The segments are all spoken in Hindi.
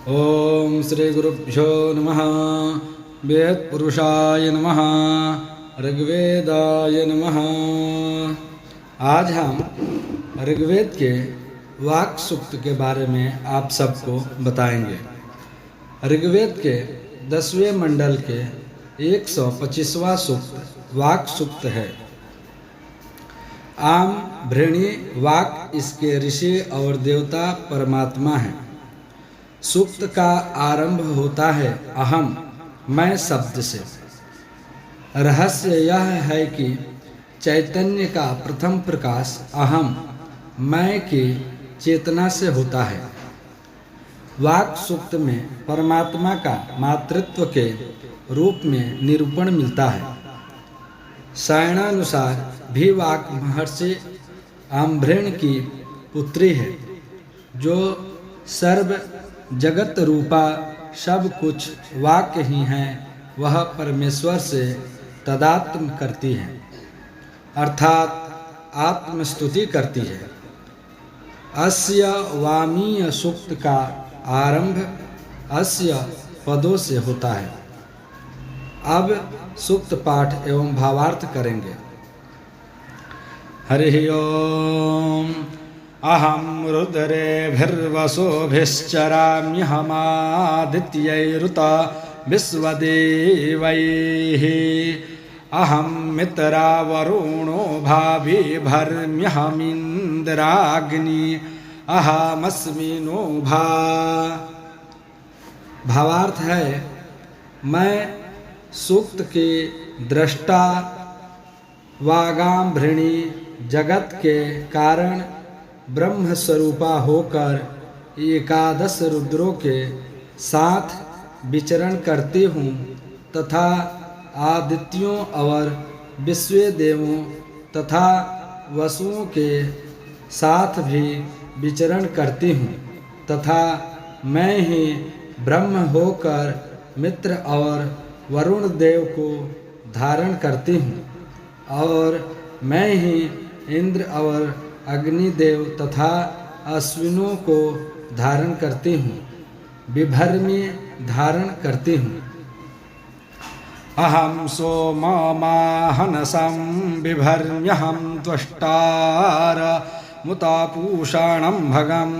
ओम श्री गुरुभ्यो नमः। वेद पुरुषाय नमः। ऋग्वेदाय नमः। आज हम ऋग्वेद के वाक सूक्त के बारे में आप सबको बताएंगे। ऋग्वेद के 10वें मंडल के 125वां सूक्त वाक सूक्त है। आम भृणी वाक इसके ऋषि और देवता परमात्मा है। सूक्त का आरंभ होता है अहम मैं शब्द से। रहस्य यह है कि चैतन्य का प्रथम प्रकाश अहम मैं की चेतना से होता है। वाक सूक्त में परमात्मा का मातृत्व के रूप में निरूपण मिलता है। सायणानुसार भी वाक महर्षि आम्भृण की पुत्री है, जो सर्व जगत रूपा सब कुछ वाक्य ही है। वह परमेश्वर से तदात्म करती है, अर्थात आत्मस्तुति करती है। अस्य वामीय सूक्त का आरंभ अस्य पदों से होता है। अब सूक्त पाठ एवं भावार्थ करेंगे। हरि ओम। अहं रुद्रेभिर्वसुभिश्चराम्यहमादित्यैरुत विश्वदेवैः। अहं मित्रा वरुणो भाविभर्म्यहमिन्द्राग्नि अहमस्मि नो भा। भावार्थ है, मैं सूक्त के दृष्टा वागाम्भृणी जगत के कारण ब्रह्म स्वरूपा होकर एकादश रुद्रों के साथ विचरण करती हूँ तथा आदित्यों और विश्व देवों तथा वसुओं के साथ भी विचरण करती हूँ तथा मैं ही ब्रह्म होकर मित्र और वरुण देव को धारण करती हूँ और मैं ही इंद्र और अग्निदेव तथा अश्विनों को धारण करती हूँ, विभर्मी धारण करती हूँ। अहं सोममाहनसं बिभर्म्यहं त्वष्टार मुतापूषणं भगम्।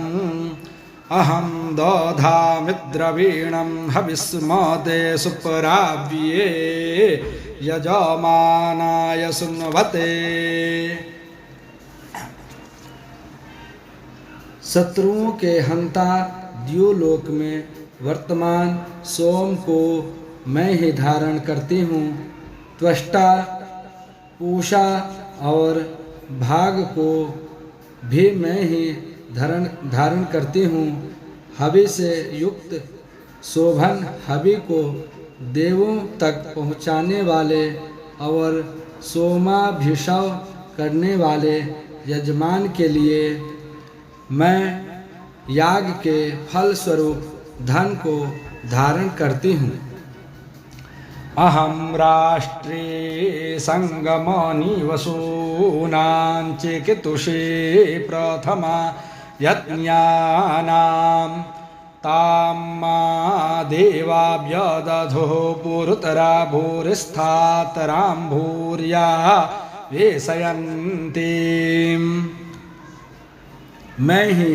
अहं दधामिद्रवीणं हविस्मते सुपराव्ये यजमानाय सुन्वते। शत्रुओं के हंता द्युलोक में वर्तमान सोम को मैं ही धारण करती हूँ। त्वष्टा पूषा और भाग को भी मैं ही धारण करती हूँ। हवि से युक्त शोभन हवि को देवों तक पहुँचाने वाले और सोमाभिषेक करने वाले यजमान के लिए मैं याग के फल स्वरूप धन को धारण करती हूँ। अहं राष्ट्रे संगमनि वसूनां चिकितुषे प्रथमा यज्ञानां ताम्मा देवाभ्यदधो पुरुतरा भूरिस्थातरां भूर्या वेशयन्तीम्। मैं ही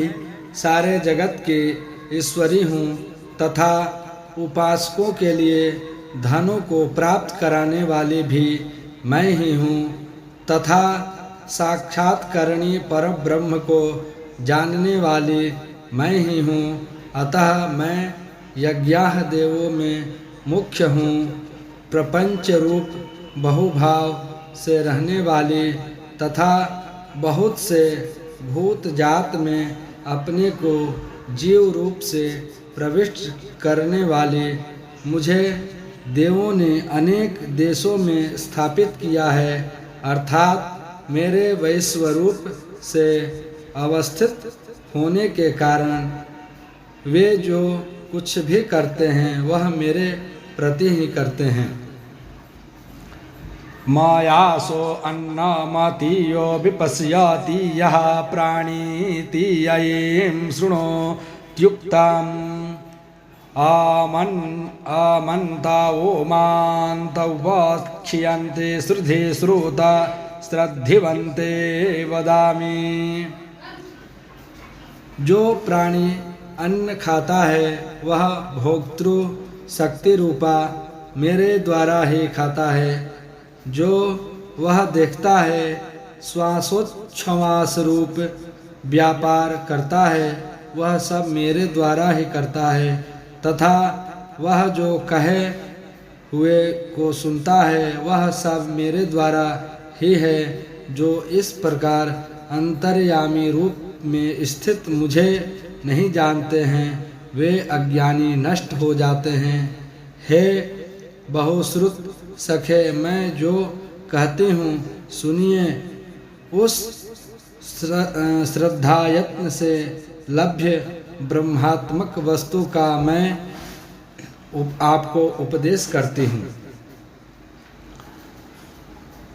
सारे जगत की ईश्वरी हूँ तथा उपासकों के लिए धनों को प्राप्त कराने वाली भी मैं ही हूँ तथा साक्षात्करणी परब्रह्म को जानने वाली मैं ही हूँ। अतः मैं यज्ञाह देवों में मुख्य हूँ। प्रपंच रूप बहुभाव से रहने वाली तथा बहुत से भूत जात में अपने को जीव रूप से प्रविष्ट करने वाले मुझे देवों ने अनेक देशों में स्थापित किया है, अर्थात मेरे वैश्वरूप से अवस्थित होने के कारण वे जो कुछ भी करते हैं वह मेरे प्रति ही करते हैं। मायासो अन्नमतीयो विपश्यति यः प्राणीति अयं शृणोत्युक्तम्। आमन्तावोमान्तौपक्षियन्ते श्रुधि श्रुता श्रद्धिवन्ते वदामि। जो प्राणी अन्न खाता है वह भोक्तृ शक्ति रूपा मेरे द्वारा ही खाता है। जो वह देखता है श्वासोच्छ्वास रूप व्यापार करता है वह सब मेरे द्वारा ही करता है। तथा वह जो कहे हुए को सुनता है वह सब मेरे द्वारा ही है। जो इस प्रकार अंतर्यामी रूप में स्थित मुझे नहीं जानते हैं वे अज्ञानी नष्ट हो जाते हैं। हे बहुश्रुत सखे, मैं जो कहती हूँ सुनिए। उस श्रद्धायत्न से लभ्य ब्रह्मात्मक वस्तु का मैं आपको उपदेश करती हूँ।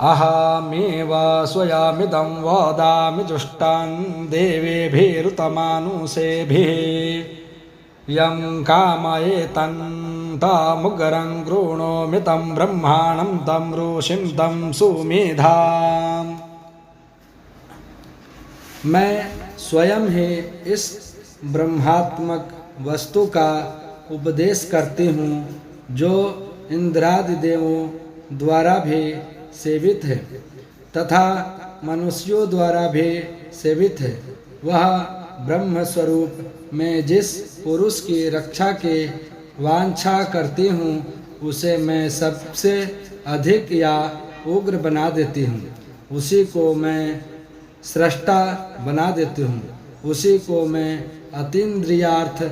अहमेव स्वयमिदं वदामि जुष्टान् देवेभिरुतमानुषेभिः यं कामयेतन्तमुग्रं गृह्णोमि तं ब्रह्माणं तं ऋषिं तं सुमेधाम्। मैं स्वयं ही इस ब्रह्मात्मक वस्तु का उपदेश करती हूँ जो इंद्रादि देवों द्वारा भी सेवित है तथा मनुष्यों द्वारा भी सेवित है। वह ब्रह्म स्वरूप मैं जिस पुरुष की रक्षा की वांछा करती हूँ उसे मैं सबसे अधिक या उग्र बना देती हूँ। उसी को मैं सृष्टा बना देती हूँ। उसी को मैं अतीन्द्रियार्थ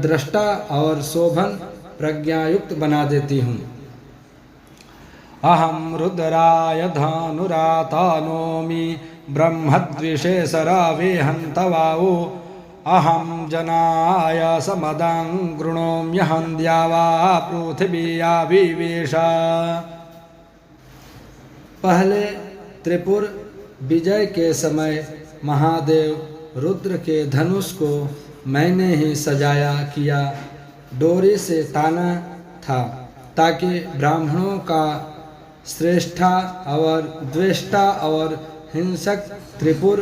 दृष्टा और शोभन प्रज्ञायुक्त बना देती हूँ। अहम रुद्राय धनुरातानोमि ब्रह्मद्विषेसरावेहन्तवाओ अहम जनाय समदं गृणोम्यहं द्यावा पृथिव्या विवेशा। पहले त्रिपुर विजय के समय महादेव रुद्र के धनुष को मैंने ही सजाया किया डोरी से ताना था ताकि ब्राह्मणों का श्रेष्ठा और द्वेष्टा और हिंसक त्रिपुर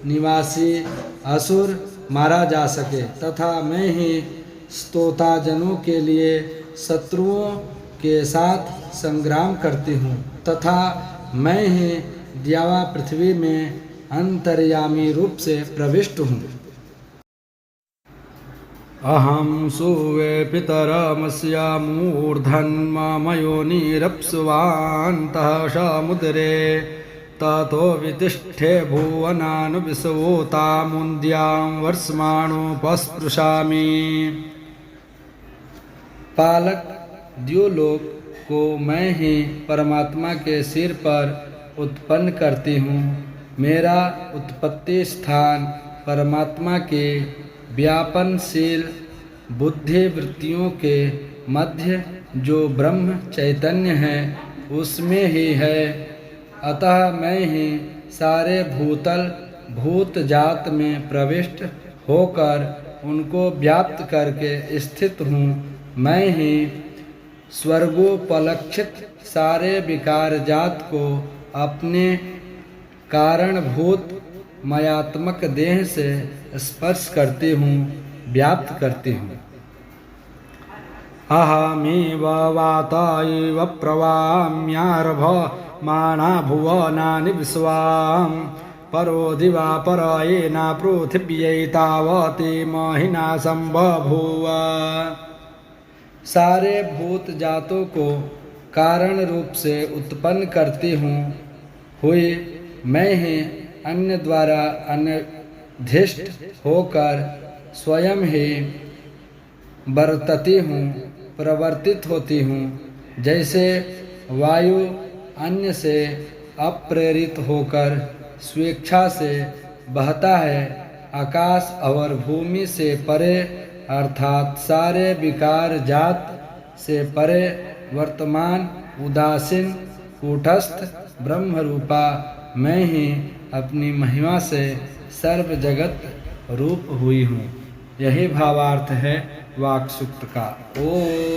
निवासी असुर मारा जा सके तथा मैं ही स्तोताजनों के लिए शत्रुओं के साथ संग्राम करती हूँ तथा मैं ही द्यावा पृथ्वी में अंतर्यामी रूप से प्रविष्ट हूँ। अहम सुवे पितरमस्य मूर्धन्मयोनिरप्सुवान्तः समुद्रे ततो वितिष्ठे भुवनानुविश्वोतामुन्द्यां वर्ष्माणोपस्पृशामि। पालक द्युलोक को मैं ही परमात्मा के सिर पर उत्पन्न करती हूँ। मेरा उत्पत्ति स्थान परमात्मा के व्यापनशील बुद्धि वृत्तियों के मध्य जो ब्रह्म चैतन्य है उसमें ही है। अतः मैं ही सारे भूतल भूत जात में प्रविष्ट होकर उनको व्याप्त करके स्थित हूँ। मैं ही स्वर्गोपलक्षित सारे विकार जात को अपने कारणभूत मयात्मक देह से स्पर्श करती हूँ व्याप्त करती हूँ। अहमेव वाता इव प्रवाम्यार्भमाणा भुवनानि विश्वां परो दिवा परयेना पृथिव्यै तावती महिना संबभूव। सारे भूत जातों को कारण रूप से उत्पन्न करती हूँ हुई मैं ही अन्य द्वारा अनधिष्ट होकर स्वयं ही बरतती हूँ प्रवर्तित होती हूँ। जैसे वायु अन्य से अप्रेरित होकर स्वेच्छा से बहता है आकाश और भूमि से परे अर्थात सारे विकार जात से परे वर्तमान उदासीन कूटस्थ ब्रह्म रूपा मैं ही अपनी महिमा से सर्व जगत रूप हुई हूँ। यही भावार्थ है। वाक सूत्र का। ओम